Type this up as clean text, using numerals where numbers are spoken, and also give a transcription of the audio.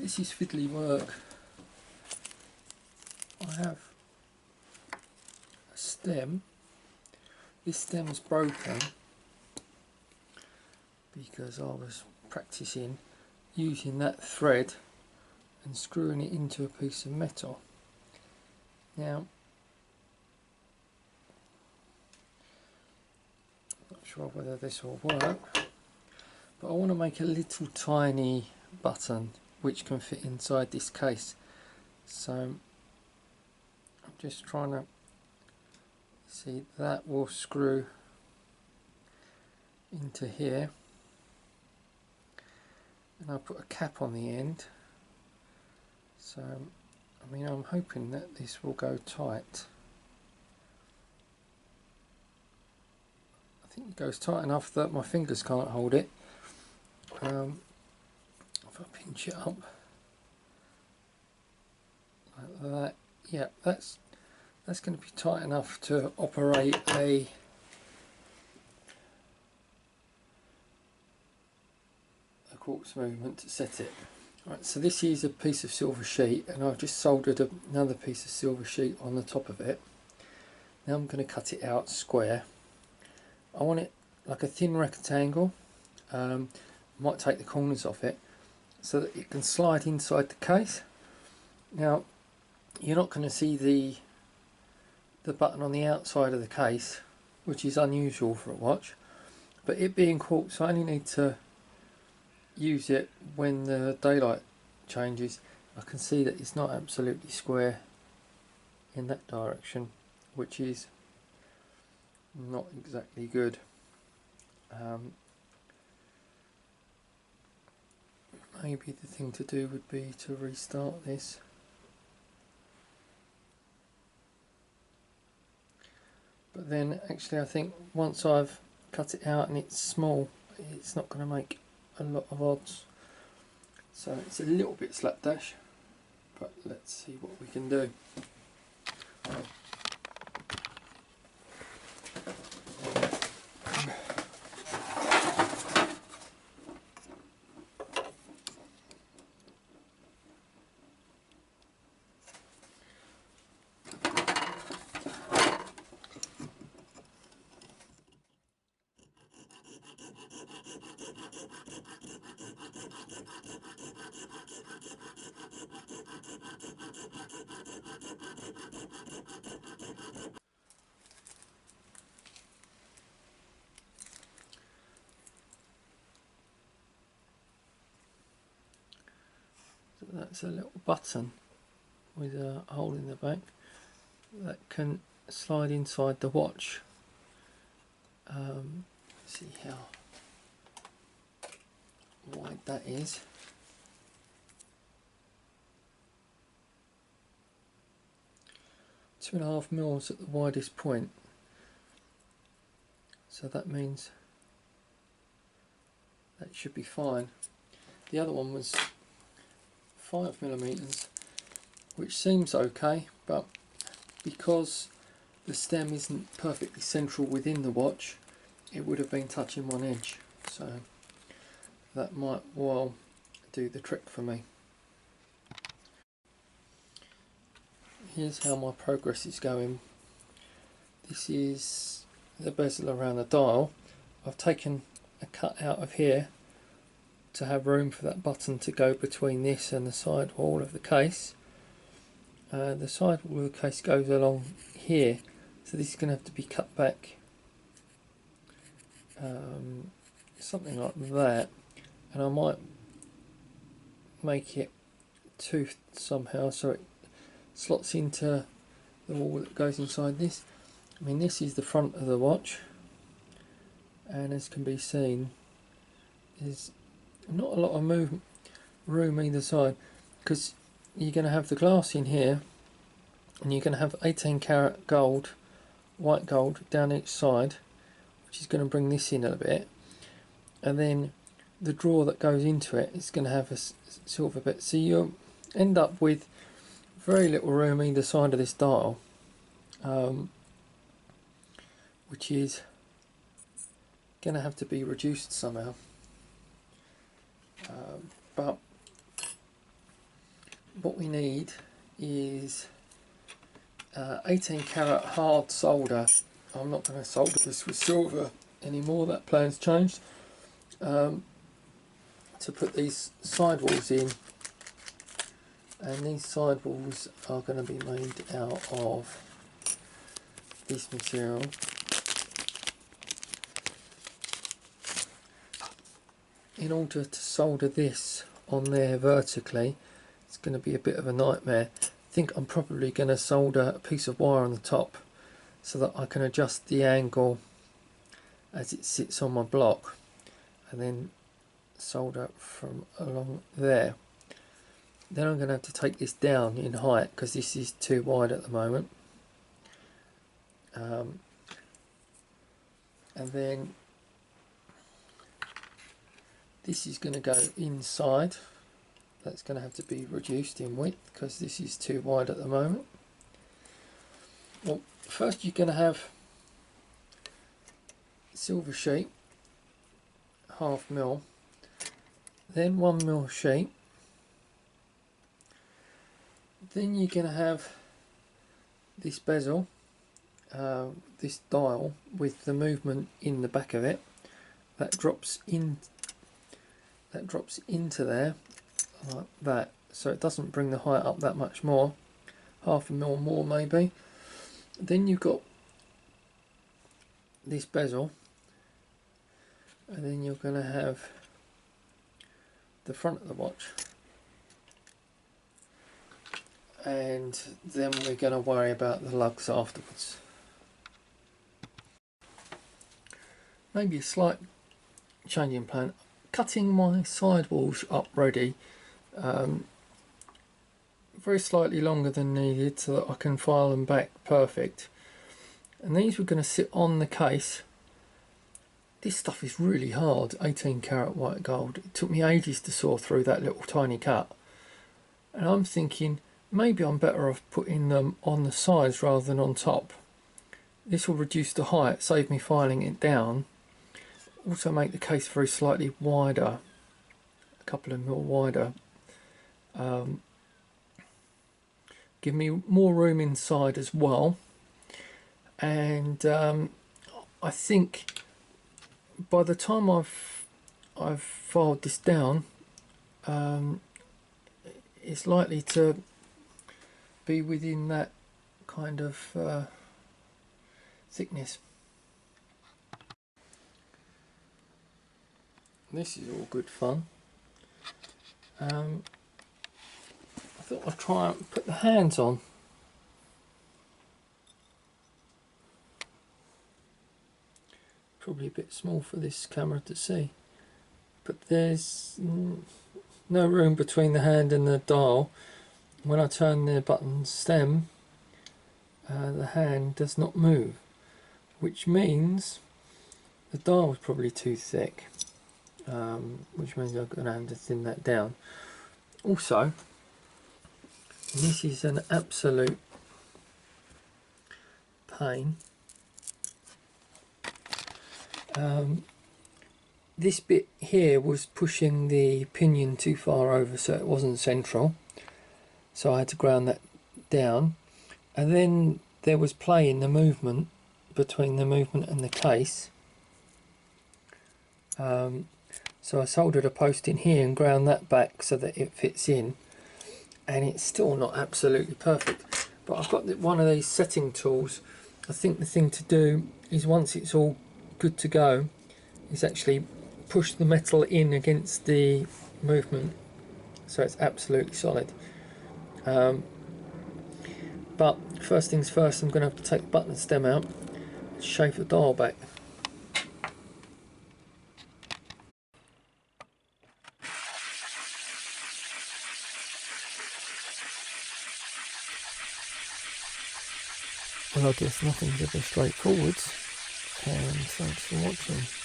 this is fiddly work. I have a stem. This stem's broken because I was practicing using that thread and screwing it into a piece of metal. Now, not sure whether this will work, but I want to make a little tiny button which can fit inside this case. So I'm just trying to see, that will screw into here, and I'll put a cap on the end. So I mean, I'm hoping that this will go tight. I think it goes tight enough that my fingers can't hold it. If I pinch it up like that, yeah, that's going to be tight enough to operate a quartz movement to set it. Right, so this is a piece of silver sheet, and I've just soldered another piece of silver sheet on the top of it. Now I'm going to cut it out square. I want it like a thin rectangle. Might take the corners off it so that it can slide inside the case. Now you're not going to see the button on the outside of the case, which is unusual for a watch, but it being quartz, I only need to use it when the daylight changes. I can see that it's not absolutely square in that direction, which is not exactly good. Maybe the thing to do would be to restart this. But then actually I think once I've cut it out and it's small, it's not going to make a lot of odds. So it's a little bit slapdash, but let's see what we can do. So that's a little button with a hole in the back that can slide inside the watch. See how wide that is. Two and a half mils at the widest point, so that means that should be fine. The other one was 5mm, which seems okay, but because the stem isn't perfectly central within the watch, it would have been touching one edge, so that might well do the trick for me. Here's how my progress is going. This is the bezel around the dial. I've taken a cut out of here to have room for that button to go between this and the side wall of the case. The side wall of the case goes along here, so this is going to have to be cut back something like that, and I might make it toothed somehow so it slots into the wall that goes inside this. I mean, this is the front of the watch, and as can be seen, there's not a lot of room either side, because you're going to have the glass in here, and you're going to have 18 karat gold, white gold down each side, which is going to bring this in a bit, and then the drawer that goes into it is going to have a silver bit, so you'll end up with very little room either side of this dial, which is going to have to be reduced somehow. But what we need is 18 karat hard solder. I'm not going to solder this with silver anymore, that plan's changed. To put these sidewalls in, and these sidewalls are going to be made out of this material. In order to solder this on there vertically, it's going to be a bit of a nightmare. I think I'm probably going to solder a piece of wire on the top so that I can adjust the angle as it sits on my block, and then solder from along there. Then I'm going to have to take this down in height because this is too wide at the moment. And then this is going to go inside. That's going to have to be reduced in width because this is too wide at the moment. Well, first you're going to have silver sheet, 1/2 mil, then 1 mil sheet. Then you're going to have this bezel, this dial with the movement in the back of it. That drops into there like that, so it doesn't bring the height up that much more, 1/2 mil more maybe. Then you've got this bezel, and then you're going to have the front of the watch, and then we're going to worry about the lugs afterwards. Maybe a slight change in plan. Cutting my sidewalls up ready, very slightly longer than needed so that I can file them back perfect. And these were going to sit on the case. This stuff is really hard, 18 karat white gold. It took me ages to saw through that little tiny cut. And I'm thinking maybe I'm better off putting them on the sides rather than on top. This will reduce the height, save me filing it down. Also make the case very slightly wider, a couple of mil wider. Give me more room inside as well. And I think by the time I've filed this down, it's likely to be within that kind of thickness. This is all good fun. I thought I'd try and put the hands on. Probably a bit small for this camera to see, but there's no room between the hand and the dial. When I turn the button stem, the hand does not move, which means the dial is probably too thick, which means I'm going to have to thin that down. Also, this is an absolute pain. This bit here was pushing the pinion too far over, so it wasn't central, so I had to ground that down. And then there was play in the movement between the movement and the case, so I soldered a post in here and ground that back so that it fits in, and it's still not absolutely perfect. But I've got one of these setting tools. I think the thing to do is, once it's all good to go, is actually push the metal in against the movement so it's absolutely solid. But first things first, I'm going to have to take the button stem out and shave the dial back. Well, I guess nothing's ever straightforward, and thanks for watching.